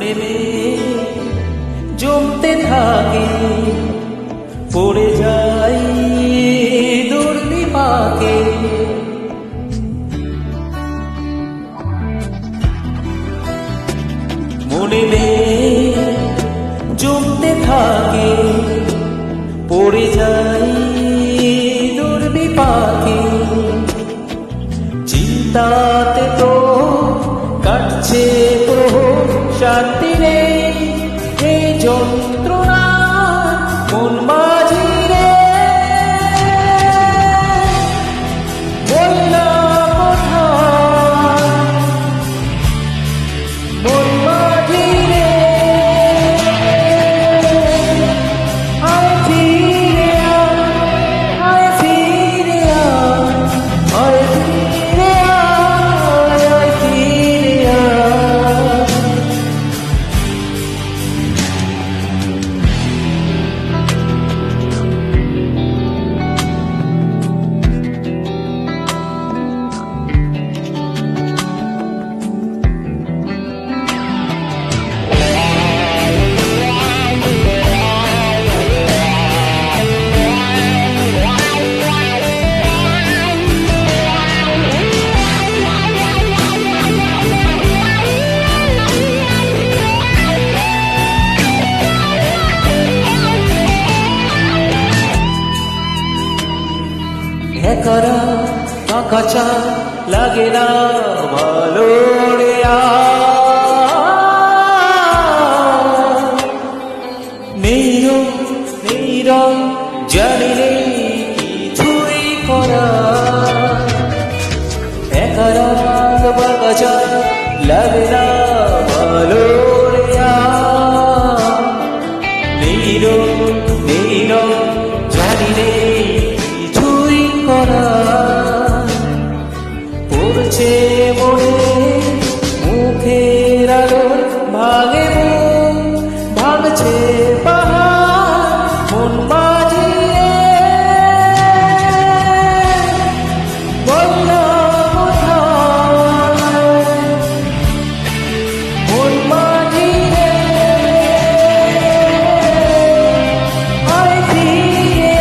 মনে জমতে থাকে, পড়ে যাই দুর্বিপাকে। মনে জমতে থাকে, পড়ে যাই দুর্বিপাকে। চিন্তাতে তো কাটছে প্রহর, শান্তি নেই এই যন্ত্রণা মন মাঝি রে। বললা কোথায় মন মাঝি রে, আয় ফিরে আয় ফিরে আয় ফিরে আয় ফিরে আয়। একারা কাঁচা লাগে না ভালো রে। নেই রং জানি নেই কিছুই করা। একারা কাঁচা লাগে না ভালো রে। নেই রং জানি নেই পড়ছে মনে মুখের আলো, ভাঙে ভাঙছে পাহাড় মন মাঝি বললা কোথায় মন মাঝি আয় ফিরে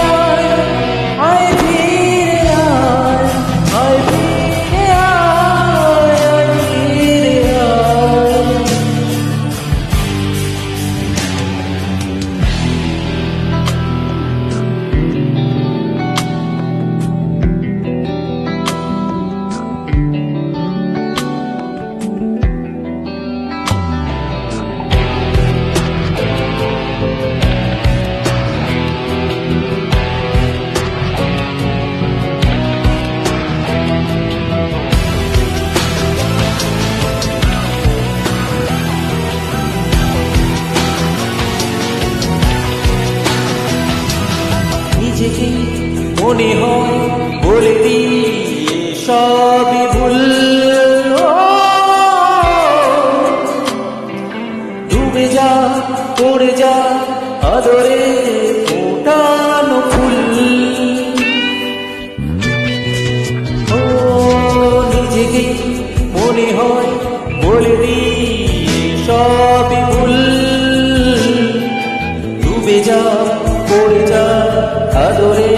আয় ফিরে আয় ফিরে নিজেকে মনে হয় বলে দিয়ে সবই ভুল। ডুবে যা পড়ে যা আদরে ফোটানো ফুল। ও নিজেকে মনে হয় বলে দিয়ে সবই ভুল। ডুবে যা পড়ে যা আদরে